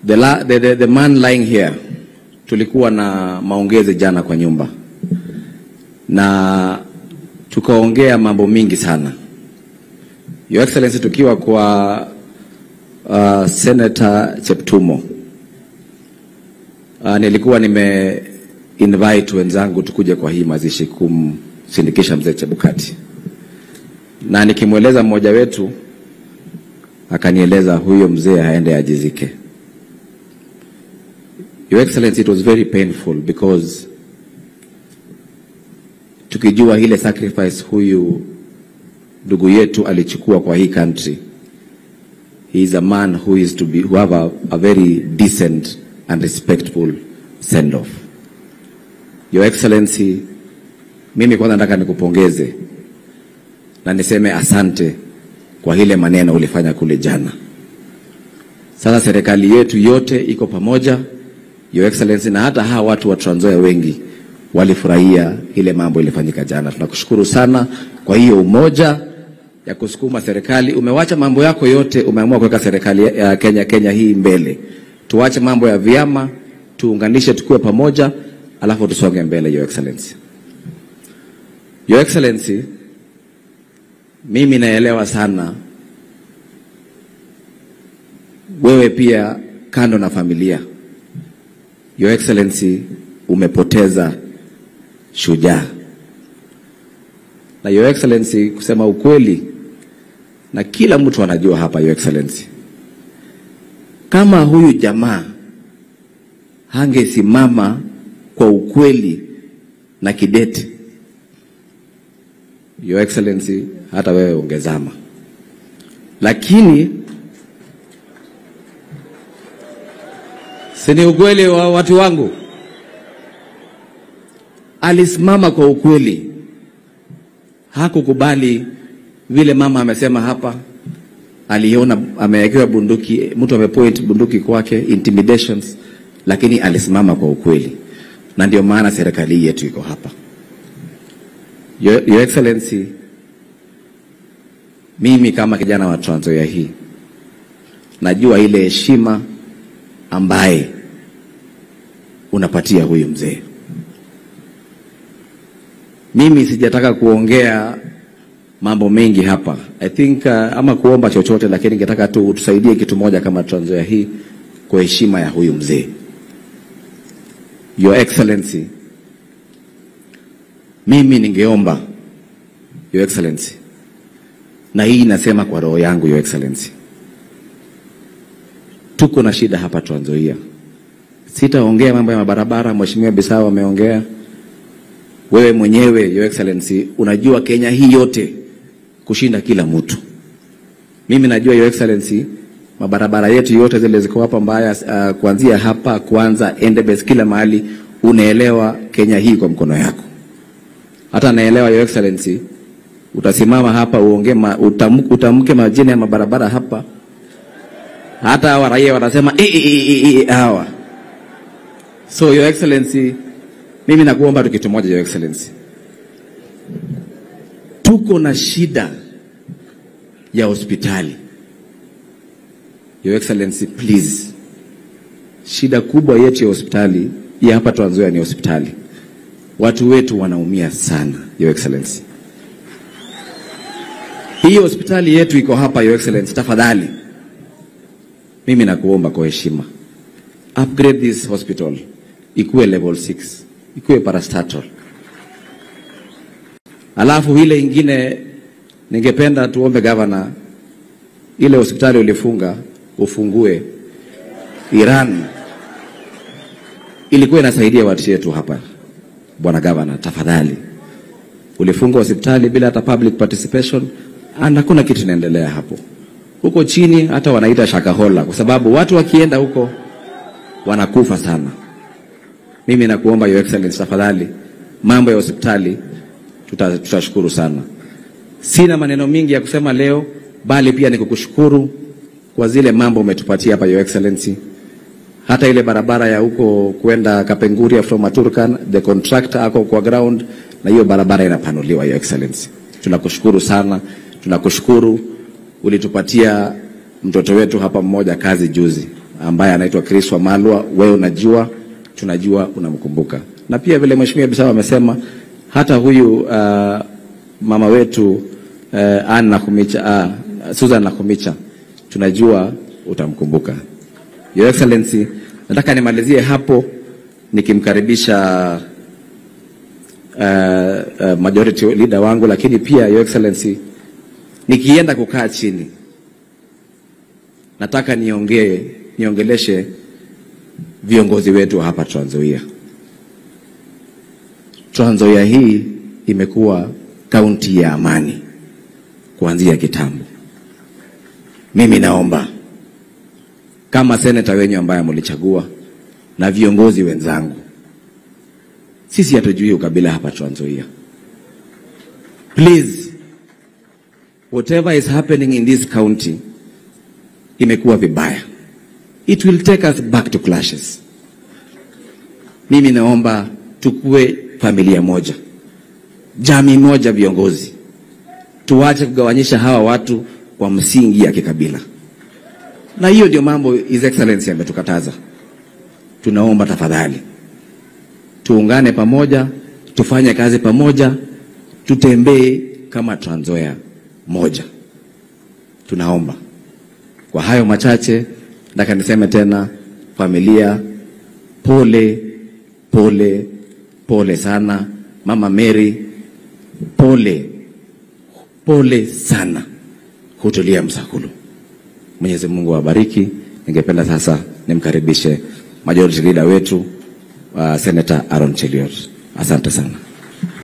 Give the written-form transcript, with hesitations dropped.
The man lying here, tulikuwa na maongezi jana kwa nyumba na tukaongea mambo mingi sana. Your Excellency, tukiwa kwa Senator Cheptumo, nilikuwa invite wenzangu tukuje kwa hii mazishi kumsindikisha mzee Chebukati, na nikimweleza mmoja wetu akanieleza huyo mzee haende ajizike. Your Excellency, it was very painful because tukijua ile sacrifice huyu ndugu yetu alichukua kwa hii country. He is a man who have a very decent and respectful send off. Your Excellency, mimi kwanza nataka nikupongeze na niseme asante kwa ile maneno ulifanya kule jana. Sasa serikali yetu yote iko pamoja, Your Excellency, na hata hawa watu wa Trans Nzoia wengi walifurahia ile mambo ilifanyika jana. Tunakushukuru sana kwa hiyo umoja ya kusukuma serikali. Umewacha mambo yako yote, umeamua kuweka serikali ya Kenya hii mbele. Tuache mambo ya vyama, tuunganishe tukue pamoja, alafu tusonge mbele. Your Excellency, Your Excellency, mimi naelewa sana wewe pia kando na familia. Your Excellency, umepoteza shujaa. Na Your Excellency, kusema ukweli, na kila mtu anajua hapa, Your Excellency, kama huyu jamaa hangesimama kwa ukweli na kidete, Your Excellency, hata wewe ungezama. Lakini sini ukweli wa watu wangu, alisimama kwa ukweli. Hakukubali vile mama amesema hapa, aliona amewekewa bunduki, mtu amepoint bunduki kwake, intimidations, lakini alisimama kwa ukweli. Na ndio maana serikali yetu iko hapa. Your Excellency, mimi kama kijana wa Trans Nzoia hii najua ile heshima ambaye unapatia huyu mzee. Mimi sijataka kuongea mambo mengi hapa, I think ama kuomba chochote, lakini ningetaka tu utusaidie kitu moja kama Trans Nzoia hii kwa heshima ya huyu mzee. Your Excellency, mimi ningeomba, Your Excellency, na hii nasema kwa roho yangu, Your Excellency, tuko na shida hapa Trans Nzoia. Sitaongea mambo ya mabarabara, Mheshimiwa Bisawa ameongea. Wewe mwenyewe, Your Excellency, unajua Kenya hii yote kushinda kila mtu. Mimi najua, Your Excellency, mabarabara yetu yote zile ziko hapa mbaya, kuanzia hapa kwanza Endebess kila mahali. Unaelewa Kenya hii kwa mkono yako. Hata naelewa, Your Excellency, utasimama hapa uongee utamke majina ya mabarabara hapa, hata wa raia wanasema hawa. So Your Excellency, mimi nakuomba tu kitu moja, Your Excellency. Tuko na shida ya hospitali. Your Excellency, please. Shida kubwa yetu ya hospitali ya hapa Trans Nzoia ni hospitali. Watu wetu wanaumia sana, Your Excellency. Hii hospitali yetu iko hapa, Your Excellency, tafadhali. Mimi nakuomba kwa heshima, upgrade this hospital ikuwe level 6, ikuwe parastatal. Alafu ile ingine ningependa tuombe governor, ile hospitali ulifunga ufungue Iran, ilikuwa inasaidia watu wetu hapa. Bwana governor, tafadhali. Ulifunga hospitali bila hata public participation, na kuna kitu inaendelea hapo. Huko chini hata wanaita Shakahola kwa sababu watu wakienda huko wanakufa sana. Mimi nakuomba, Your Excellency, tafadhali, mambo ya hospitali tutashukuru sana. Sina maneno mingi ya kusema leo, bali pia nikukushukuru kwa zile mambo umetupatia hapa, Your Excellency. Hata ile barabara ya huko kwenda Kapenguria from Maturkan, the contractor ako kwa ground na hiyo barabara inapanuliwa, Your Excellency. Tunakushukuru sana, tunakushukuru. Ulitupatia mtoto wetu hapa mmoja kazi juzi, ambaye anaitwa Chris Wamalwa, wewe unajua, tunajua unamkumbuka. Na pia vile Mheshimiwa Bisawa amesema, hata huyu mama wetu Anne Nakhumicha, Susan Nakhumicha, tunajua utamkumbuka. Your Excellency, nataka nimalizie hapo nikimkaribisha majority leader wangu, lakini pia Your Excellency, nikienda kukaa chini, nataka niongeleshe viongozi wetu hapa Trans Nzoia. Trans Nzoia hii imekuwa kaunti ya amani kuanzia kitambo. Mimi naomba kama seneta wenyu ambaye mlichagua na viongozi wenzangu, sisi hatujui ukabila hapa Trans Nzoia. Please, whatever is happening in this county imekuwa vibaya. It will take us back to clashes. Mimi naomba tukue familia moja, jamii moja, viongozi. Tuache kugawanyisha hawa watu kwa msingi ya kikabila. Na hiyo ndio mambo His Excellency ametukataza. Tunaomba tafadhali, tuungane pamoja, tufanye kazi pamoja, tutembee kama Trans Nzoia moja. Tunaomba. Kwa hayo machache, nataka niseme tena, familia, pole, pole, pole sana. Mama Mary, pole, pole sana. Hutulia Msakulu. Mwenyezi Mungu awabariki. Ningependa sasa nimkaribishe majority leader wetu, Senator Aaron Cheliot. Asante sana.